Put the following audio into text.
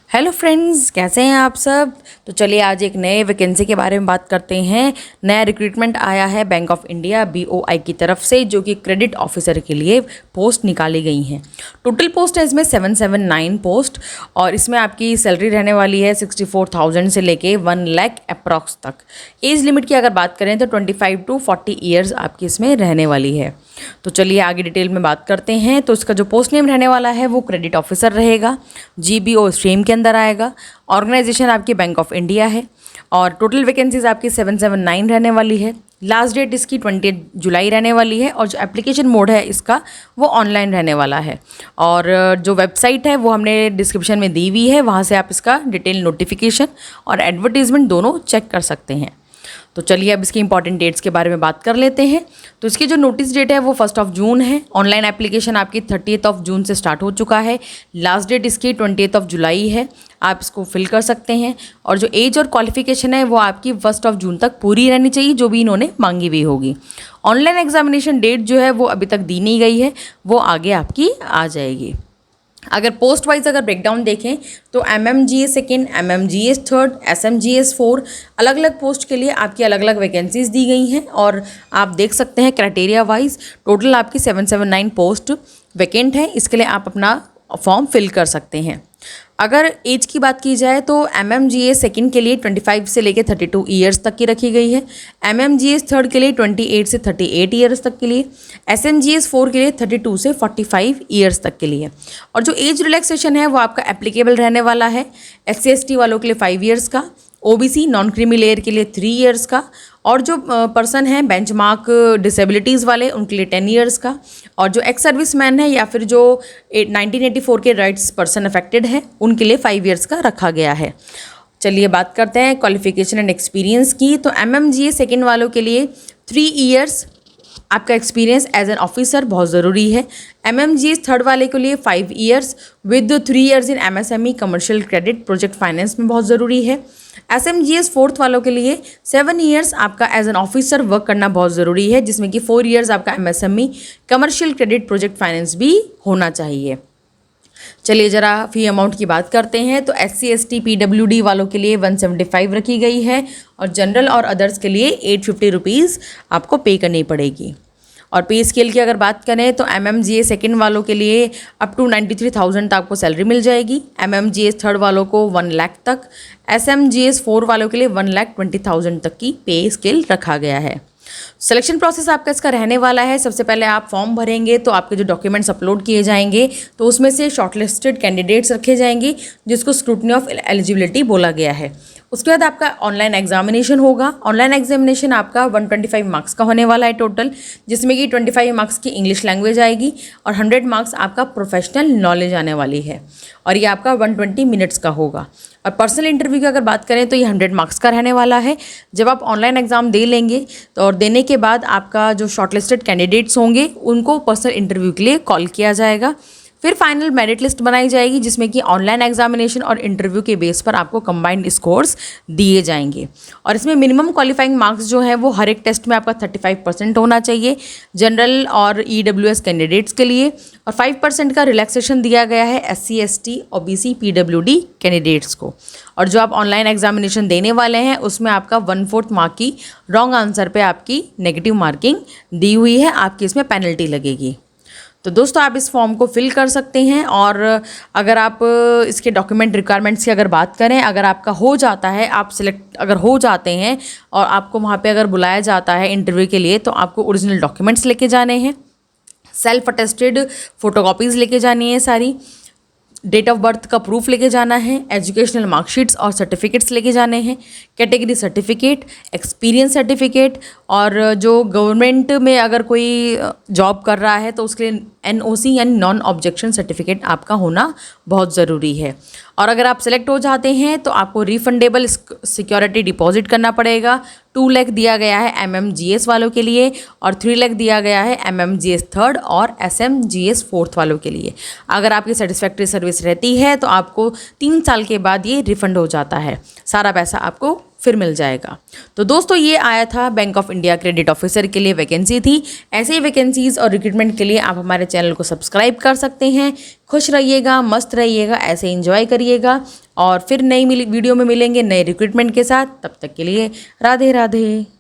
Hello friends, कैसे हैं आप सब। तो चलिए आज एक नए वैकेंसी के बारे में बात करते हैं। नया रिक्रूटमेंट आया है बैंक ऑफ इंडिया BOI की तरफ से, जो कि क्रेडिट ऑफिसर के लिए पोस्ट निकाली गई हैं। टोटल पोस्ट है इसमें 779 पोस्ट, और इसमें आपकी सैलरी रहने वाली है 64,000 से लेके 1 लाख अप्रॉक्स तक। एज लिमिट की अगर बात करें तो 25 to 40 ईयर्स आपकी इसमें रहने वाली है। तो चलिए आगे डिटेल में बात करते हैं। तो इसका जो पोस्ट नेम रहने वाला है वो क्रेडिट ऑफिसर रहेगा, GBO स्ट्रीम के अंदर आएगा। ऑर्गेनाइजेशन आपकी बैंक ऑफ इंडिया है, और टोटल वैकेंसीज आपकी 779 रहने वाली है। लास्ट डेट इसकी 20 जुलाई रहने वाली है, और जो एप्लीकेशन मोड है इसका वो ऑनलाइन रहने वाला है। और जो वेबसाइट है वो हमने डिस्क्रिप्शन में दी हुई है, वहाँ से आप इसका डिटेल नोटिफिकेशन और एडवर्टीजमेंट दोनों चेक कर सकते हैं। तो चलिए अब इसकी इंपॉर्टेंट डेट्स के बारे में बात कर लेते हैं। तो इसकी जो नोटिस डेट है वो 1 जून है। ऑनलाइन एप्लीकेशन आपकी 30 जून से स्टार्ट हो चुका है। लास्ट डेट इसकी 20 जुलाई है। आप इसको फिल कर सकते हैं, और जो एज और क्वालिफिकेशन है वो आपकी 1 जून तक पूरी रहनी चाहिए, जो भी इन्होंने मांगी हुई होगी। ऑनलाइन एग्जामिनेशन डेट जो है वो अभी तक दी नहीं गई है, वो आगे आपकी आ जाएगी। अगर पोस्ट वाइज अगर ब्रेकडाउन देखें तो MMGS second, MMGS third, SMGS 4 अलग अलग पोस्ट के लिए आपकी अलग अलग वैकेंसीज दी गई हैं, और आप देख सकते हैं क्राइटेरिया वाइज टोटल आपकी 779 पोस्ट वैकेंट है। इसके लिए आप अपना फॉर्म फिल कर सकते हैं। अगर एज की बात की जाए तो MMGS सेकेंड के लिए 25 से लेकर 32 ईयर्स तक की रखी गई है। MMGS थर्ड के लिए 28 से 38 ईयर्स तक के लिए। SMGS 4 के लिए 32 से 45 ईयर्स तक के लिए। और जो एज रिलैक्सेशन है वो आपका एप्लीकेबल रहने वाला है SC/ST वालों के लिए 5 ईयर्स का, OBC नॉन क्रीमी लेयर के लिए 3 ईयर्स का, और जो पर्सन है बेंचमार्क डिसेबिलिटीज़ वाले उनके लिए 10 ईयर्स का, और जो एक्स सर्विस मैन है या फिर जो 1984 के राइट्स पर्सन अफेक्टेड है उनके लिए 5 ईयर्स का रखा गया है। चलिए बात करते हैं क्वालिफिकेशन एंड एक्सपीरियंस की। तो MMGS सेकेंड वालों के लिए 3 ईयर्स आपका एक्सपीरियंस एज एन ऑफिसर बहुत ज़रूरी है। MMGS थर्ड वाले के लिए 5 years with 3 years in MSME commercial credit project finance में बहुत ज़रूरी है। SMGS फोर्थ वालों के लिए 7 ईयर्स आपका एज एन ऑफिसर वर्क करना बहुत ज़रूरी है, जिसमें कि 4 ईयर्स आपका MSME commercial credit project finance भी होना चाहिए। चलिए ज़रा फी अमाउंट की बात करते हैं। तो SC/ST PWD वालों के लिए 175 रखी गई है, और जनरल और अदर्स के लिए 850 रुपीज़ आपको पे करनी पड़ेगी। और पे स्केल की अगर बात करें तो MMGS सेकेंड वालों के लिए अप टू 93,000 तक आपको सैलरी मिल जाएगी। MMGS थर्ड वालों को 1 लाख तक। SMGS 4 वालों के लिए 1,20,000 तक की पे स्केल रखा गया है। सिलेक्शन प्रोसेस आपका इसका रहने वाला है। सबसे पहले आप फॉर्म भरेंगे तो आपके जो डॉक्यूमेंट्स अपलोड किए जाएंगे तो उसमें से शॉर्टलिस्टेड कैंडिडेट्स रखे जाएंगे, जिसको स्क्रूटनी ऑफ एलिजिबिलिटी बोला गया है। उसके बाद आपका ऑनलाइन एग्जामिनेशन होगा। ऑनलाइन एग्जामिनेशन आपका 125 मार्क्स का होने वाला है टोटल, जिसमें कि 25 मार्क्स की इंग्लिश लैंग्वेज आएगी, और 100 मार्क्स आपका प्रोफेशनल नॉलेज आने वाली है, और ये आपका 120 मिनट्स का होगा। और पर्सनल इंटरव्यू की अगर बात करें तो ये 100 मार्क्स का रहने वाला है। जब आप ऑनलाइन एग्जाम दे लेंगे तो और देने के बाद आपका जो शॉर्टलिस्टेड कैंडिडेट्स होंगे उनको पर्सनल इंटरव्यू के लिए कॉल किया जाएगा। फिर फाइनल मेरिट लिस्ट बनाई जाएगी, जिसमें कि ऑनलाइन एग्जामिनेशन और इंटरव्यू के बेस पर आपको कंबाइंड स्कोर्स दिए जाएंगे। और इसमें मिनिमम क्वालिफाइंग मार्क्स जो है वो हर एक टेस्ट में आपका 35% होना चाहिए जनरल और EWS कैंडिडेट्स के लिए, और 5% का रिलैक्सेशन दिया गया है SC/ST OBC PWD कैंडिडेट्स को। और जो आप ऑनलाइन एग्जामिनेशन देने वाले हैं उसमें आपका 1/4 मार्क की रॉन्ग आंसर पे आपकी नेगेटिव मार्किंग दी हुई है, आपकी इसमें पेनल्टी लगेगी। तो दोस्तों आप इस फॉर्म को फिल कर सकते हैं। और अगर आप इसके डॉक्यूमेंट रिक्वायरमेंट्स की अगर बात करें, अगर आपका हो जाता है, आप सिलेक्ट अगर हो जाते हैं और आपको वहाँ पे अगर बुलाया जाता है इंटरव्यू के लिए, तो आपको ओरिजिनल डॉक्यूमेंट्स लेके जाने हैं, सेल्फ अटेस्टेड फ़ोटोकॉपीज़ लेके जानी है सारी, डेट ऑफ बर्थ का प्रूफ लेके जाना है, एजुकेशनल मार्कशीट्स और सर्टिफिकेट्स लेके जाने हैं, कैटेगरी सर्टिफिकेट, एक्सपीरियंस सर्टिफिकेट, और जो गवर्नमेंट में अगर कोई जॉब कर रहा है तो उसके लिए NOC यानी नॉन ऑब्जेक्शन सर्टिफिकेट आपका होना बहुत ज़रूरी है। और अगर आप सेलेक्ट हो जाते हैं तो आपको रिफंडेबल सिक्योरिटी डिपॉजिट करना पड़ेगा। 2 लाख दिया गया है MMGS वालों के लिए, और 3 लाख दिया गया है MMGS थर्ड और SMGS फोर्थ वालों के लिए। अगर आपकी सेटिस्फैक्ट्री सर्विस रहती है तो आपको 3 साल के बाद ये रिफंड हो जाता है, सारा पैसा आपको फिर मिल जाएगा। तो दोस्तों ये आया था bank of India credit officer के लिए वैकेंसी थी। ऐसे ही वैकेंसीज़ और रिक्रूटमेंट के लिए आप हमारे चैनल को सब्सक्राइब कर सकते हैं। खुश रहिएगा, मस्त रहिएगा, ऐसे एंजॉय करिएगा और फिर नई वीडियो में मिलेंगे नए रिक्रूटमेंट के साथ। तब तक के लिए राधे राधे।